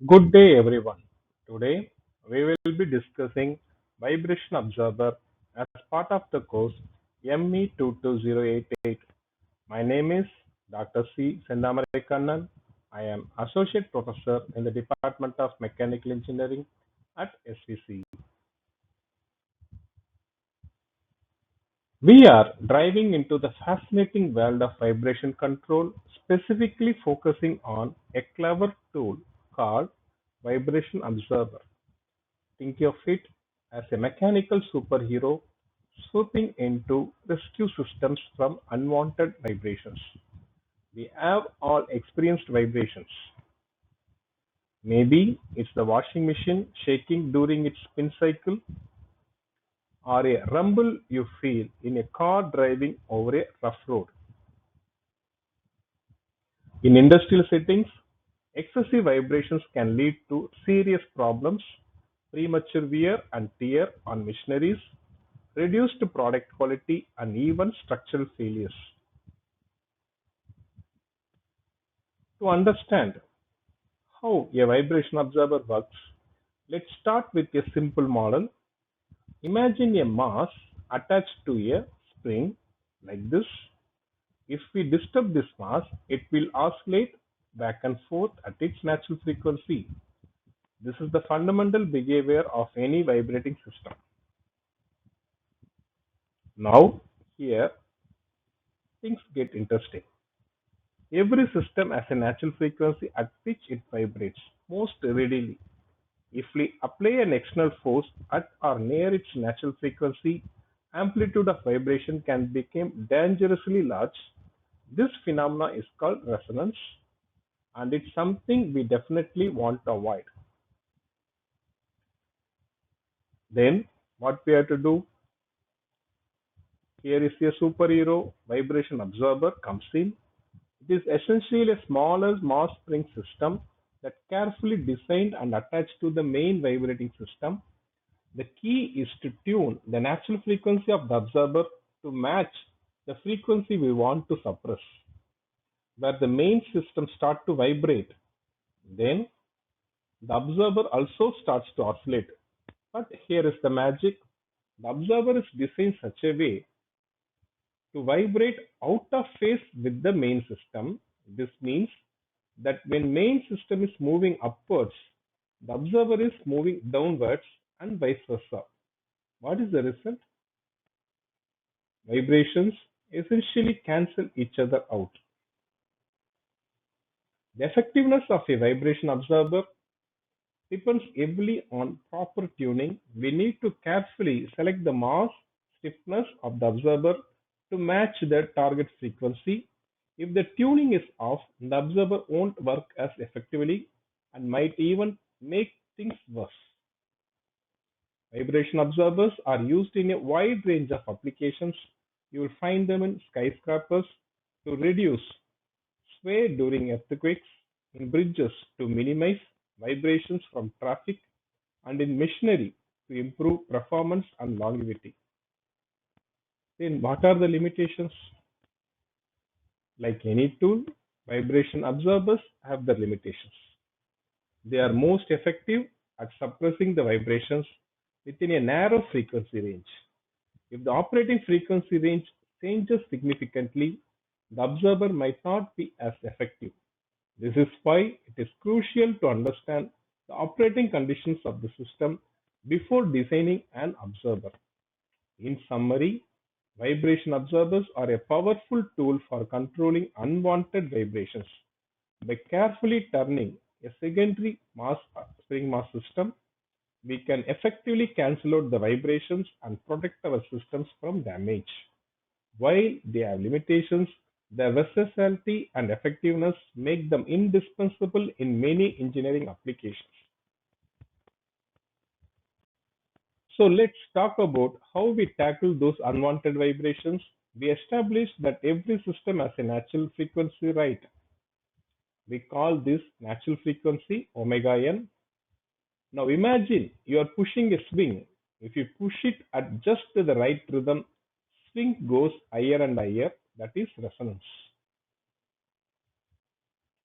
Good day, everyone. Today, we will be discussing vibration observer as part of the course Me22088. My name is Dr. C. Sendamarakannan. I am Associate Professor in the Department of Mechanical Engineering at SVC. We are driving into the fascinating world of vibration control, specifically focusing on a clever tool called Vibration Observer. Think of it as a mechanical superhero swooping in to rescue systems from unwanted vibrations. We have all experienced vibrations. Maybe it's the washing machine shaking during its spin cycle, or a rumble you feel in a car driving over a rough road. In industrial settings, excessive vibrations can lead to serious problems, premature wear and tear on machineries, reduced product quality, and even structural failures. To understand how a vibration observer works, let's start with a simple model. Imagine a mass attached to a spring like this. If we disturb this mass, it will oscillate back and forth at its natural frequency. This is the fundamental behavior of any vibrating system. Now, here things get interesting. Every system has a natural frequency at which it vibrates most readily. If we apply an external force at or near its natural frequency, amplitude of vibration can become dangerously large. This phenomena is called resonance, and it's something we definitely want to avoid. Then, what we have to do? Here is a superhero vibration observer comes in. It is essentially a smaller mass spring system that carefully designed and attached to the main vibrating system. The key is to tune the natural frequency of the observer to match the frequency we want to suppress. Where the main system starts to vibrate, then the observer also starts to oscillate. But here is the magic. The observer is designed such a way to vibrate out of phase with the main system. This means that when main system is moving upwards, the observer is moving downwards and vice versa. What is the result? Vibrations essentially cancel each other out. The effectiveness of a vibration observer depends heavily on proper tuning. We need to carefully select the mass stiffness of the observer to match the target frequency. If the tuning is off, the observer won't work as effectively and might even make things worse. Vibration observers are used in a wide range of applications. You will find them in skyscrapers to reduce sway during earthquakes, in bridges to minimize vibrations from traffic, and in machinery to improve performance and longevity. Then, what are the limitations? Like any tool, vibration observers have their limitations. They are most effective at suppressing the vibrations within a narrow frequency range. If the operating frequency range changes significantly, the observer might not be as effective. This is why it is crucial to understand the operating conditions of the system before designing an observer. In summary, vibration observers are a powerful tool for controlling unwanted vibrations. By carefully turning a secondary mass spring mass system, we can effectively cancel out the vibrations and protect our systems from damage. While they have limitations, their versatility and effectiveness make them indispensable in many engineering applications. So let's talk about how we tackle those unwanted vibrations. We established that every system has a natural frequency, right? We call this natural frequency omega n. Now imagine you are pushing a swing. If you push it at just the right rhythm, swing goes higher and higher. That is resonance.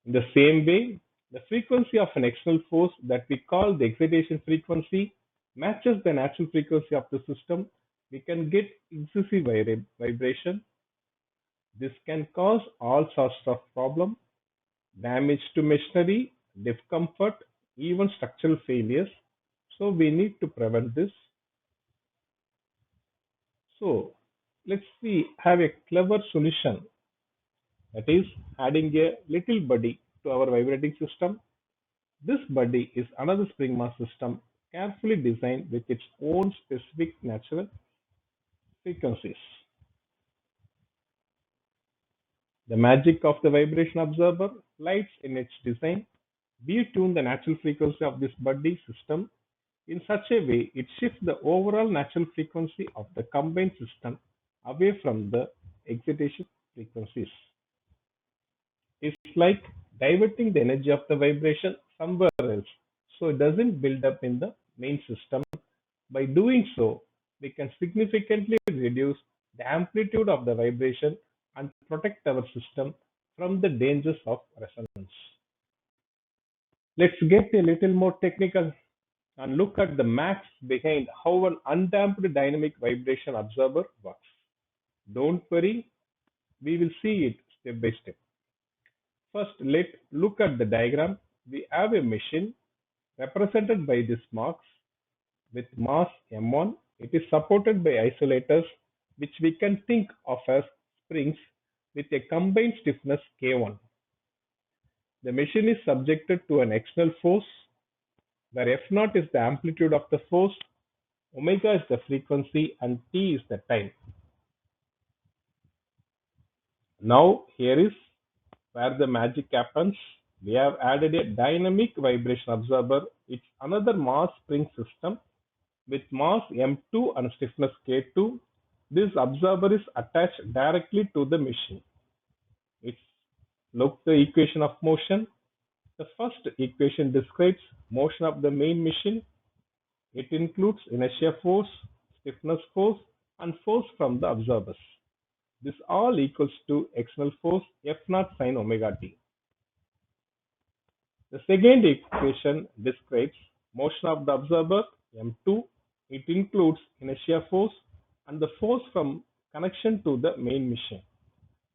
In the same way, The frequency of an external force that we call the excitation frequency matches the natural frequency of the system. We can get excessive vibration. This can cause all sorts of problems, damage to machinery, discomfort, even structural failures. So we need to prevent this. So let's see have a clever solution, that is adding a little buddy to our vibrating system. This buddy is another spring mass system carefully designed with its own specific natural frequencies. The magic of the vibration observer lies in its design. We tune the natural frequency of this buddy system in such a way it shifts the overall natural frequency of the combined system away from the excitation frequencies. It's like diverting the energy of the vibration somewhere else so it doesn't build up in the main system. By doing so, we can significantly reduce the amplitude of the vibration and protect our system from the dangers of resonance. Let's get a little more technical and look at the maths behind how an undamped dynamic vibration observer works. Don't worry, we will see it step by step. First, let's look at the diagram. We have a machine represented by these marks with mass m1. It is supported by isolators, which we can think of as springs with a combined stiffness K1. The machine is subjected to an external force where F0 is the amplitude of the force, omega is the frequency, and t is the time. Now, here is where the magic happens. We have added a dynamic vibration observer. It's another mass spring system with mass m2 and stiffness k2. This observer is attached directly to the machine. It's look the equation of motion. The first equation describes motion of the main machine. It includes inertia force, stiffness force, and force from the observers. This all equals to external force F0 sine omega t. The second equation describes motion of the observer M2. It includes inertia force and the force from connection to the main machine.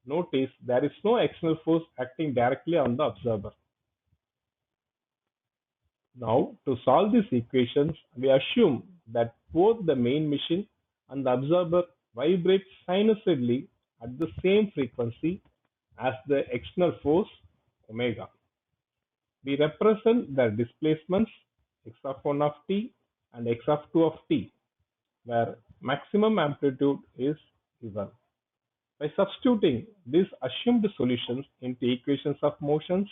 Notice there is no external force acting directly on the observer. Now, to solve these equations, we assume that both the main machine and the observer vibrate sinusoidally at the same frequency as the external force omega. We represent the displacements x of 1 of t and x of 2 of t, where maximum amplitude is given. By substituting these assumed solutions into equations of motions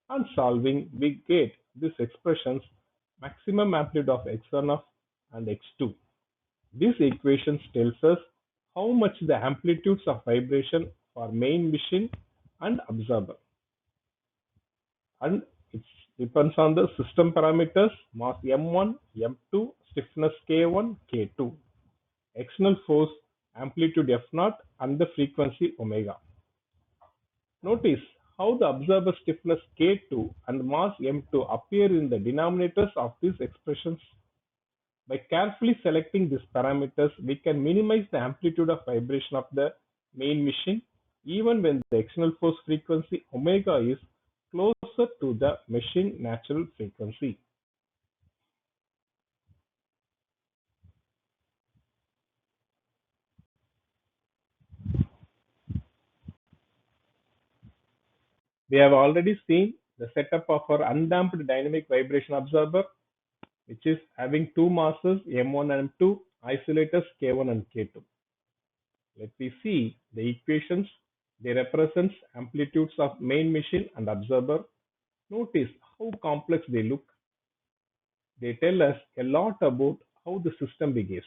and solving, we get these expressions maximum amplitude of x1 of and x2. These equations tells us how much the amplitudes of vibration for main machine and observer. And it depends on the system parameters, mass m1, m2, stiffness k1, k2, external force, amplitude f0, and the frequency omega. Notice how the observer stiffness k2 and mass m2 appear in the denominators of these expressions. By carefully selecting these parameters, we can minimize the amplitude of vibration of the main machine even when the external force frequency omega is closer to the machine natural frequency. We have already seen the setup of our undamped dynamic vibration observer, which is having two masses m1 and m2, isolators k1 and k2. Let me see the equations. They represent amplitudes of main machine and observer. Notice how complex they look. They tell us a lot about how the system behaves.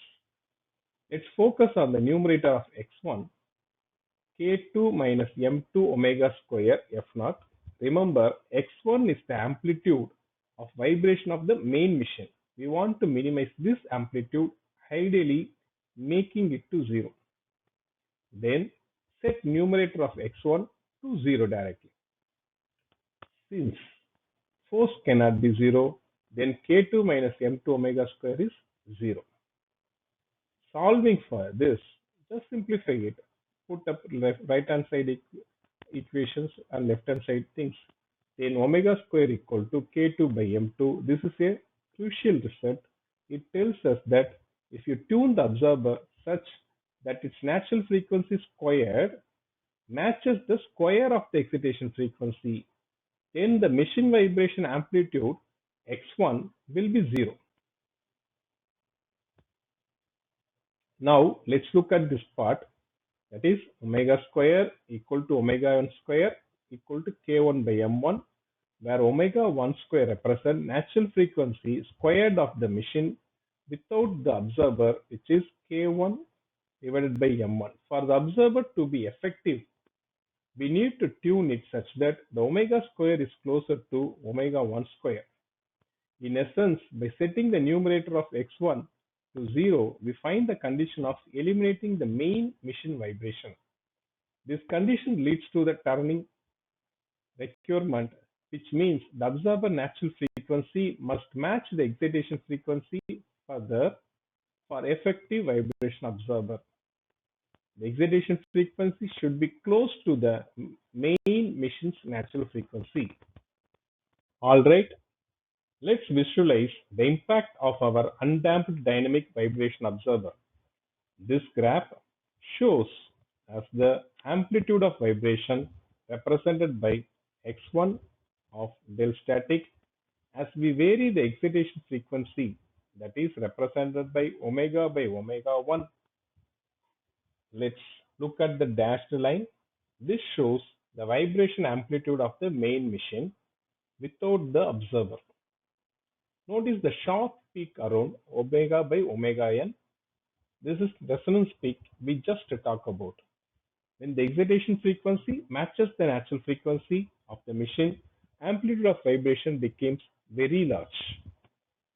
Let's focus on the numerator of x1, k2 minus m2 omega square f0. Remember, x1 is the amplitude of vibration of the main machine. We want to minimize this amplitude, ideally making it to 0. Then set numerator of x1 to 0 directly. Since Force cannot be 0. Then K2 minus M2 omega square is 0. Solving for this, just simplify it. Put up right hand side equations and left hand side things. Then omega square equal to K2 by M2. This is a crucial result. It tells us that if you tune the observer such that its natural frequency squared matches the square of the excitation frequency, then the machine vibration amplitude x1 will be 0. Now let's look at this part, that is omega square equal to omega 1 square equal to k1 by m1, where omega 1 square represents natural frequency squared of the machine without the observer, which is k1 divided by m1. For the observer to be effective, we need to tune it such that the omega square is closer to omega 1 square. In essence, by setting the numerator of x1 to 0, we find the condition of eliminating the main machine vibration. This condition leads to the turning requirement, which means the observer natural frequency must match the excitation frequency for effective vibration observer. The excitation frequency should be close to the main machine's natural frequency. Alright, let's visualize the impact of our undamped dynamic vibration observer. This graph shows as the amplitude of vibration represented by x1 of del static as we vary the excitation frequency, that is represented by omega 1. Let's look at the dashed line. This shows the vibration amplitude of the main machine without the observer. Notice the sharp peak around omega by omega n. This is resonance peak we just talked about. When the excitation frequency matches the natural frequency of the machine, amplitude of vibration becomes very large.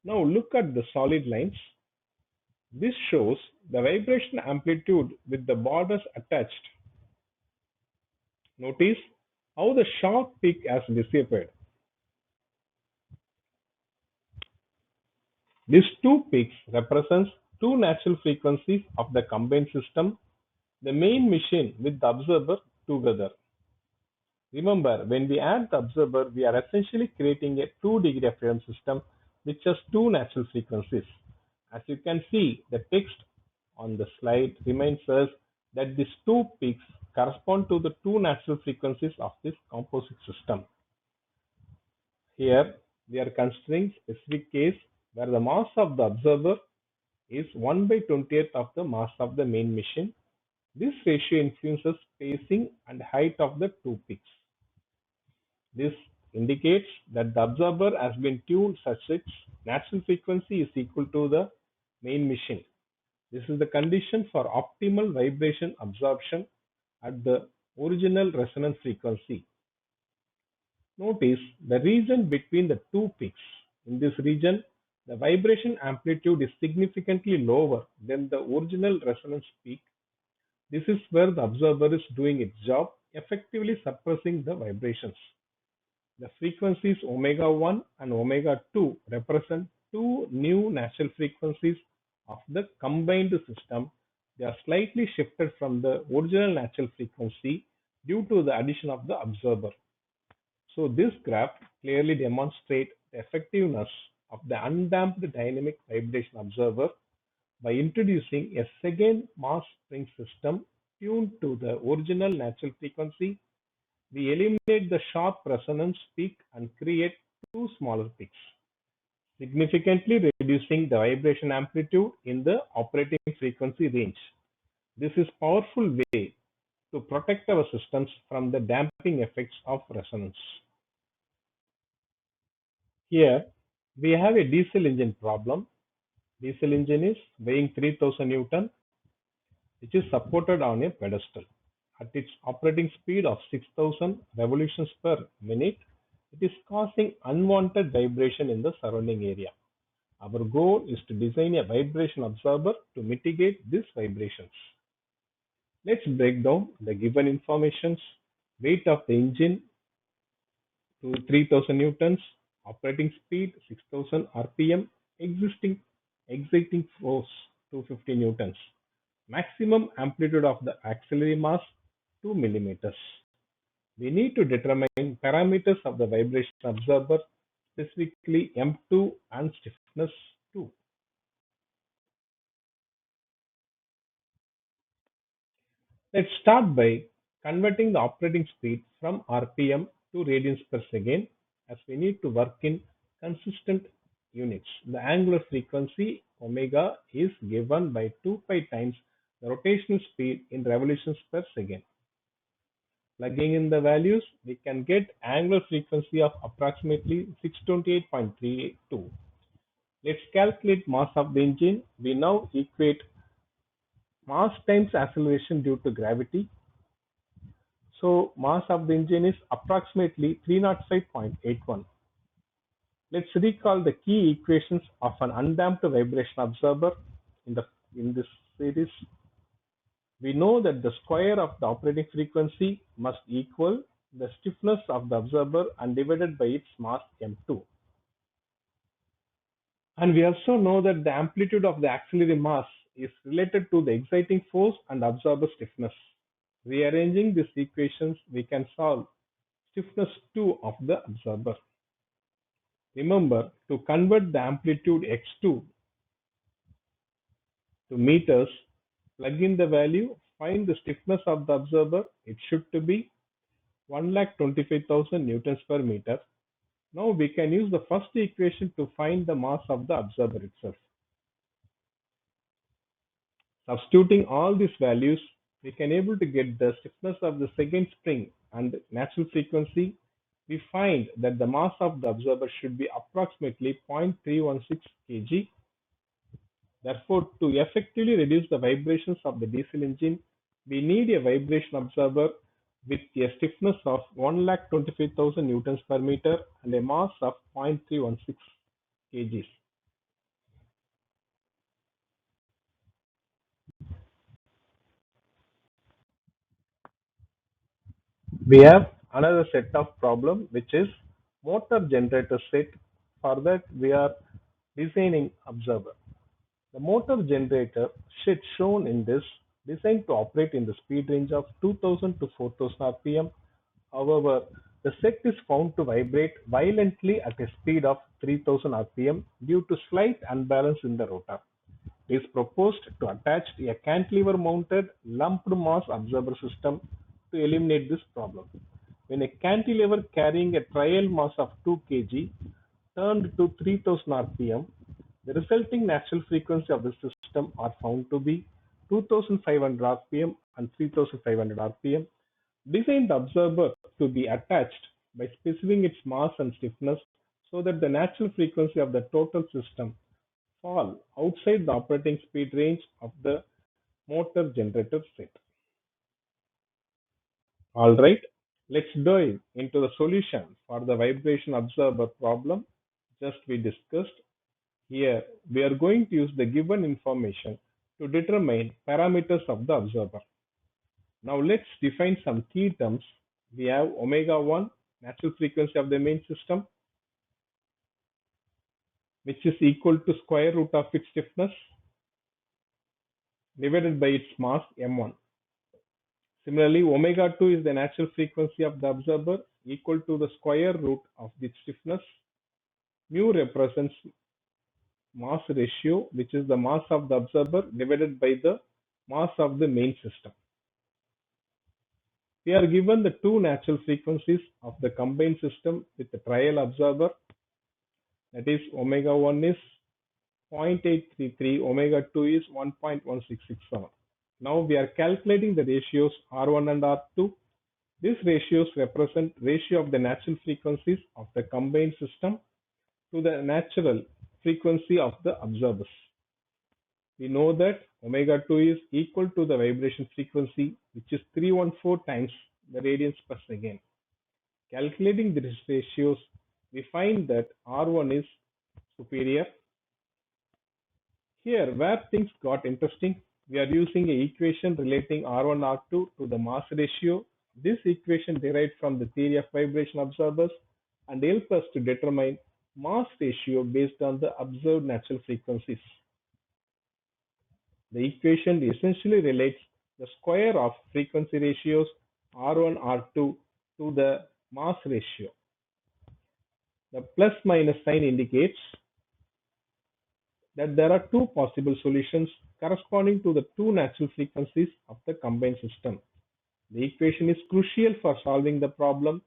Now look at the solid lines. This shows the vibration amplitude with the borders attached. Notice how the sharp peak has disappeared. These two peaks represent two natural frequencies of the combined system, the main machine with the observer together. Remember, when we add the observer, we are essentially creating a 2-degree of freedom system which has two natural frequencies. As you can see, the text on the slide reminds us that these two peaks correspond to the two natural frequencies of this composite system. Here, we are considering a specific case where the mass of the observer is 1 by 20th of the mass of the main machine. This ratio influences spacing and height of the two peaks. This indicates that the observer has been tuned such that its natural frequency is equal to the main machine. This is the condition for optimal vibration absorption at the original resonance frequency. Notice the region between the two peaks. In this region, the vibration amplitude is significantly lower than the original resonance peak. This is where the observer is doing its job, effectively suppressing the vibrations. The frequencies omega 1 and omega 2 represent two new natural frequencies of the combined system. They are slightly shifted from the original natural frequency due to the addition of the observer. So this graph clearly demonstrates the effectiveness of the undamped dynamic vibration observer by introducing a second mass spring system tuned to the original natural frequency. We eliminate the sharp resonance peak and create two smaller peaks, significantly reducing the vibration amplitude in the operating frequency range. This is a powerful way to protect our systems from the damping effects of resonance. Here, we have a diesel engine problem. Diesel engine is weighing 3000 Newton, which is supported on a pedestal. At its operating speed of 6000 revolutions per minute, it is causing unwanted vibration in the surrounding area. Our goal is to design a vibration absorber to mitigate these vibrations. Let's break down the given informations. Weight of the engine to 3000 newtons, Operating speed 6000 rpm, existing exciting force 250 newtons, maximum amplitude of the axillary mass 2 millimeters. We need to determine parameters of the vibration absorber, specifically M2 and stiffness 2. Let's start by converting the operating speed from RPM to radians per second, as we need to work in consistent units. The angular frequency omega is given by 2 pi times the rotational speed in revolutions per second. Plugging in the values, we can get angular frequency of approximately 628.382. Let's calculate mass of the engine. We now equate mass times acceleration due to gravity. So mass of the engine is approximately 305.81. Let's recall the key equations of an undamped vibration absorber in this series. We know that the square of the operating frequency must equal the stiffness of the absorber and divided by its mass m2. And we also know that the amplitude of the axillary mass is related to the exciting force and absorber stiffness. Rearranging these equations, we can solve stiffness 2 of the absorber. Remember to convert the amplitude x2 to meters, plug in the value, find the stiffness of the absorber. It should to be 1,25,000 newtons per meter. Now we can use the first equation to find the mass of the absorber itself. Substituting all these values, we can able to get the stiffness of the second spring and natural frequency. We find that the mass of the absorber should be approximately 0.316 kg. Therefore, to effectively reduce the vibrations of the diesel engine, we need a vibration absorber with a stiffness of 1,25,000 newtons per meter and a mass of 0.316 kgs. We have another set of problem, which is motor generator set. For that, we are designing absorber. The motor generator set shown in this designed to operate in the speed range of 2000 to 4000 rpm. However, the set is found to vibrate violently at a speed of 3000 rpm due to slight unbalance in the rotor. It is proposed to attach a cantilever mounted lumped mass absorber system to eliminate this problem. When a cantilever carrying a trial mass of 2 kg turned to 3000 rpm, the resulting natural frequency of the system are found to be 2500 rpm and 3500 rpm. Design the observer to be attached by specifying its mass and stiffness so that the natural frequency of the total system fall outside the operating speed range of the motor generator set. Alright, let's dive into the solution for the vibration observer problem just we discussed. Here, we are going to use the given information to determine parameters of the observer. Now let's define some key terms. We have omega 1, natural frequency of the main system, which is equal to square root of its stiffness divided by its mass m1. Similarly, omega 2 is the natural frequency of the observer equal to the square root of the stiffness. Mu represents mass ratio, which is the mass of the observer divided by the mass of the main system. We are given the two natural frequencies of the combined system with the trial observer, that is omega 1 is 0.833, omega 2 is 1.1667. Now we are calculating the ratios R1 and R2. These ratios represent ratio of the natural frequencies of the combined system to the natural frequency of the observers. We know that omega 2 is equal to the vibration frequency, which is 314 times the radians per second. Calculating these ratios, we find that R1 is superior. Here, where things got interesting, we are using an equation relating R1 R2 to the mass ratio. This equation derived from the theory of vibration observers and helps us to determine mass ratio based on the observed natural frequencies. The equation essentially relates the square of frequency ratios R1, R2 to the mass ratio. The plus minus sign indicates that there are two possible solutions corresponding to the two natural frequencies of the combined system. The equation is crucial for solving the problem.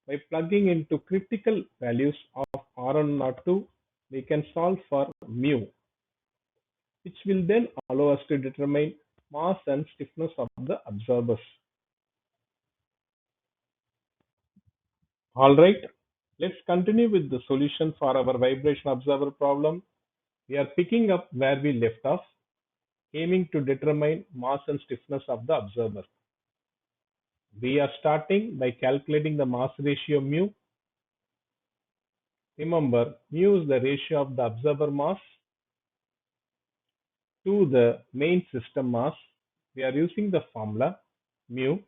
By plugging into critical values of R1 and R2, we can solve for mu, which will then allow us to determine mass and stiffness of the observers. Alright, let's continue with the solution for our vibration observer problem. We are picking up where we left off, aiming to determine mass and stiffness of the observer. We are starting by calculating the mass ratio mu. Remember, mu is the ratio of the observer mass to the main system mass. We are using the formula mu,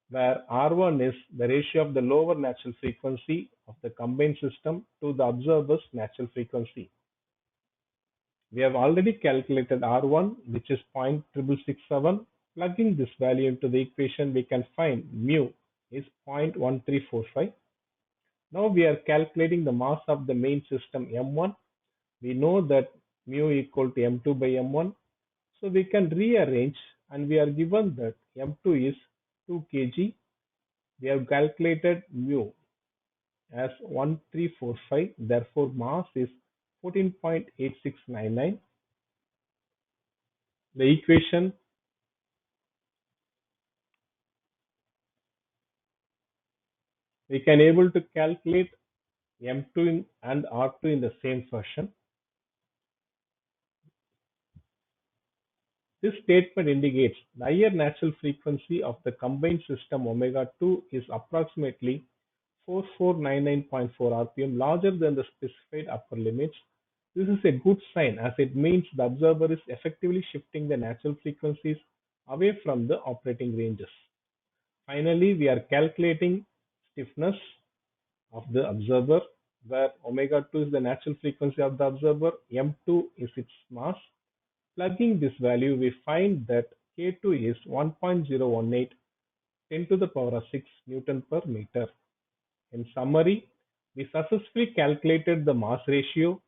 where R1 is the ratio of the lower natural frequency of the combined system to the observer's natural frequency. We have already calculated R1, which is 0.6667. Plugging this value into the equation, we can find mu is 0.1345. Now we are calculating the mass of the main system M1. We know that mu equal to M2 by M1. So we can rearrange and we are given that M2 is 2 kg. We have calculated mu as 1345. Therefore, mass is 14.8699. The equation, we can able to calculate M2 and R2 in the same fashion. This statement indicates the higher natural frequency of the combined system omega 2 is approximately 4499.4 rpm, larger than the specified upper limits. This is a good sign as it means the observer is effectively shifting the natural frequencies away from the operating ranges. Finally, we are calculating stiffness of the observer, where omega 2 is the natural frequency of the observer, M2 is its mass. Plugging this value, we find that K2 is 1.018 10 to the power of 6 Newton per meter. In summary, we successfully calculated the mass ratio,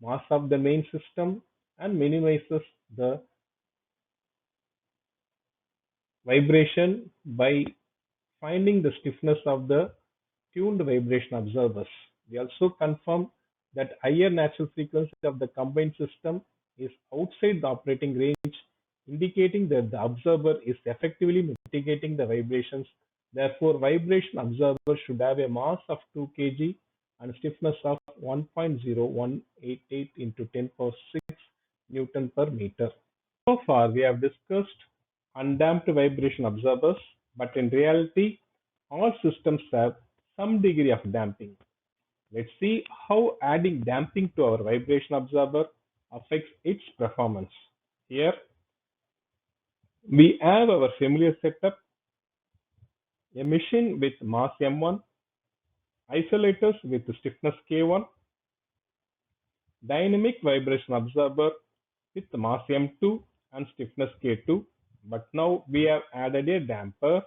mass of the main system, and minimizes the vibration by finding the stiffness of the tuned vibration observers. We also confirm that higher natural frequency of the combined system is outside the operating range, indicating that the observer is effectively mitigating the vibrations. Therefore, vibration observer should have a mass of 2 kg and stiffness of 1.0188 into 10 power 6 Newton per meter. So far, we have discussed undamped vibration observers, but in reality, all systems have some degree of damping. Let's see how adding damping to our vibration observer affects its performance. Here, we have our familiar setup, a machine with mass M1, isolators with stiffness K1, dynamic vibration observer with mass M2 and stiffness K2. But now we have added a damper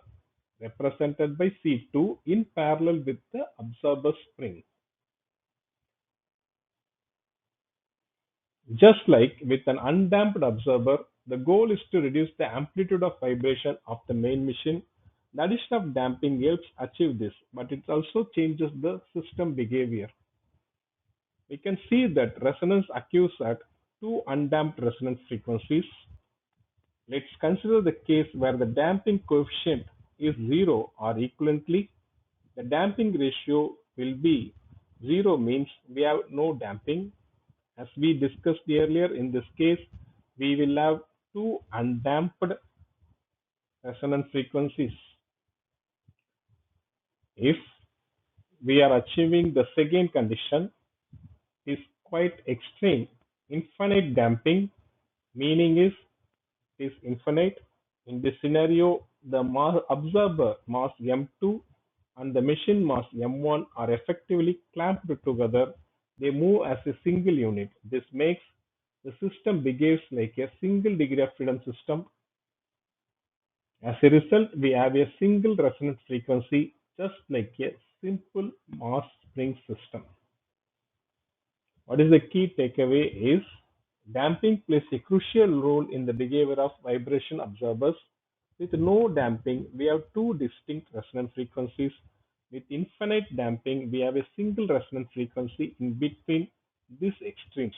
represented by C2 in parallel with the observer spring. Just like with an undamped observer, the goal is to reduce the amplitude of vibration of the main machine. The addition of damping helps achieve this, but it also changes the system behavior. We can see that resonance occurs at two undamped resonance frequencies. Let's consider the case where the damping coefficient is 0 or equivalently. The damping ratio will be 0, means we have no damping. As we discussed earlier, in this case, we will have two undamped resonance frequencies. If we are achieving the second condition, is quite extreme. Infinite damping, meaning is infinite. In this scenario, the observer mass M2 and the machine mass M1 are effectively clamped together. They move as a single unit. This makes the system behaves like a single degree of freedom system. As a result, we have a single resonant frequency, just like a simple mass spring system. What is the key takeaway is damping plays a crucial role in the behavior of vibration absorbers. With no damping, we have two distinct resonant frequencies. With infinite damping, we have a single resonant frequency in between these extremes.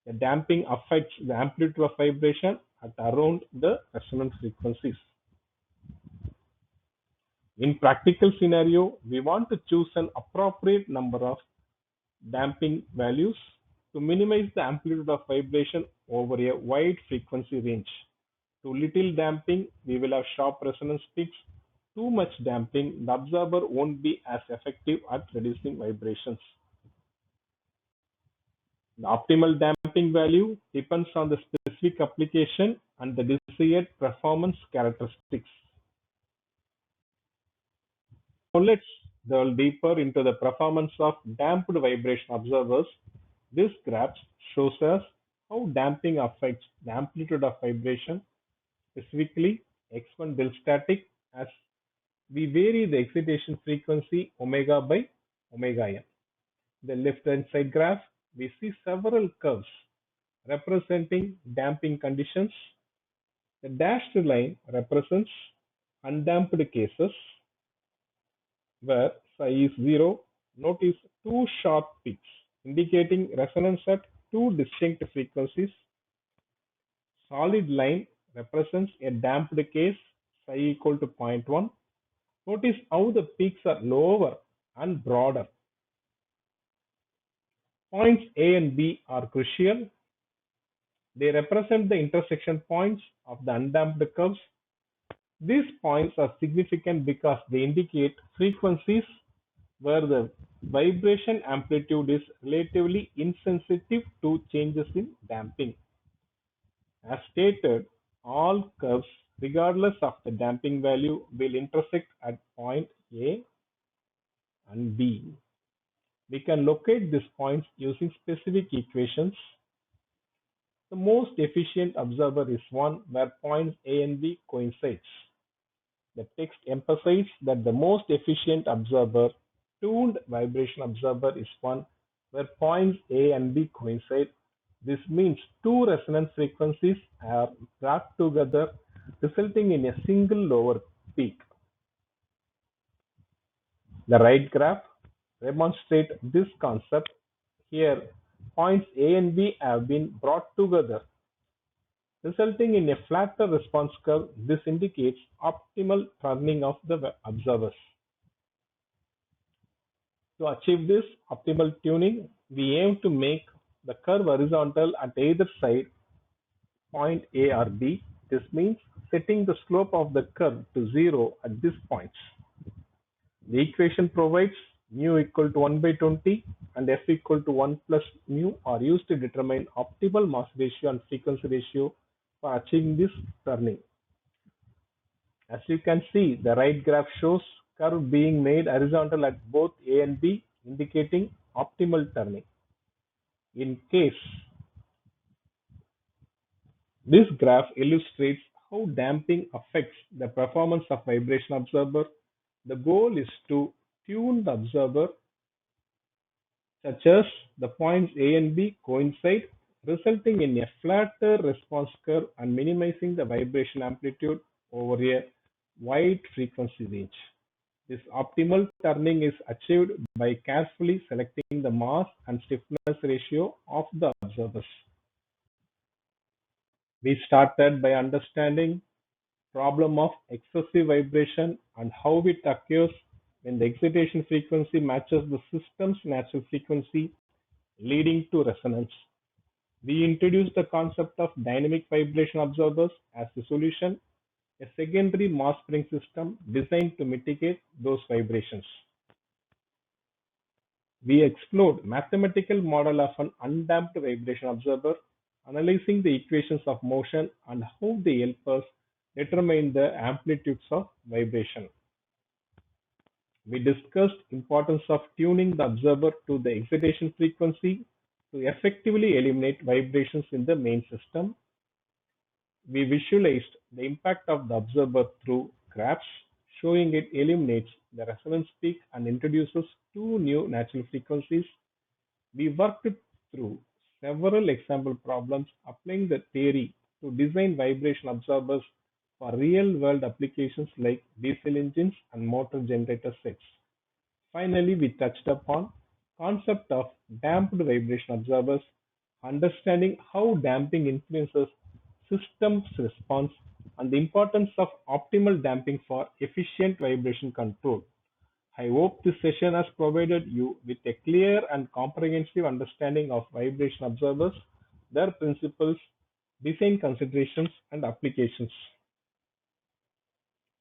The damping affects the amplitude of vibration at around the resonant frequencies. In practical scenario, we want to choose an appropriate number of damping values to minimize the amplitude of vibration over a wide frequency range. Too little damping, we will have sharp resonance peaks. Too much damping, the absorber won't be as effective at reducing vibrations. The optimal damping value depends on the specific application and the desired performance characteristics. Now let's delve deeper into the performance of damped vibration observers. This graph shows us how damping affects the amplitude of vibration, specifically X1 del static, as we vary the excitation frequency omega by omega n. The left hand side graph, we see several curves representing damping conditions. The dashed line represents undamped cases where psi is 0. Notice two sharp peaks indicating resonance at two distinct frequencies. Solid line represents a damped case psi equal to zero point 0.1. Notice how the peaks are lower and broader. Points A and B are crucial. They represent the intersection points of the undamped curves. These points are significant because they indicate frequencies where the vibration amplitude is relatively insensitive to changes in damping. As stated, all curves, regardless of the damping value, will intersect at point A and B. We can locate these points using specific equations. The most efficient observer is one where points A and B coincide. The text emphasizes that the most efficient observer, tuned vibration observer, is one where points A and B coincide. This means two resonance frequencies are brought together, resulting in a single lower peak. The right graph demonstrates this concept. Here, points A and B have been brought together, resulting in a flatter response curve. This indicates optimal turning of the observers. To achieve this optimal tuning, we aim to make the curve horizontal at either side, point A or B. This means setting the slope of the curve to 0 at these points. The equation provides mu equal to 1 by 20 and f equal to 1 plus mu are used to determine optimal mass ratio and frequency ratio for achieving this turning. As you can see, the right graph shows curve being made horizontal at both A and B, indicating optimal turning. In case, this graph illustrates how damping affects the performance of vibration observer. The goal is to tune the observer such as the points A and B coincide, resulting in a flatter response curve and minimizing the vibration amplitude over a wide frequency range. This optimal turning is achieved by carefully selecting the mass and stiffness ratio of the observers. We started by understanding problem of excessive vibration and how it occurs when the excitation frequency matches the system's natural frequency, leading to resonance. We introduced the concept of dynamic vibration observers as a solution, a secondary mass spring system designed to mitigate those vibrations. We explored mathematical model of an undamped vibration observer, analyzing the equations of motion and how they help us determine the amplitudes of vibration. We discussed importance of tuning the observer to the excitation frequency to effectively eliminate vibrations in the main system. We visualized the impact of the observer through graphs, showing it eliminates the resonance peak and introduces two new natural frequencies. We worked through several example problems applying the theory to design vibration absorbers for real-world applications like diesel engines and motor generator sets. Finally, we touched upon concept of damped vibration absorbers, understanding how damping influences system's response and the importance of optimal damping for efficient vibration control. I hope this session has provided you with a clear and comprehensive understanding of vibration observers, their principles, design considerations, and applications.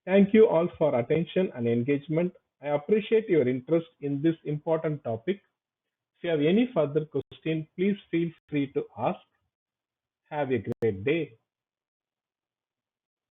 Thank you all for attention and engagement. I appreciate your interest in this important topic. If you have any further question, please feel free to ask. Have a great day.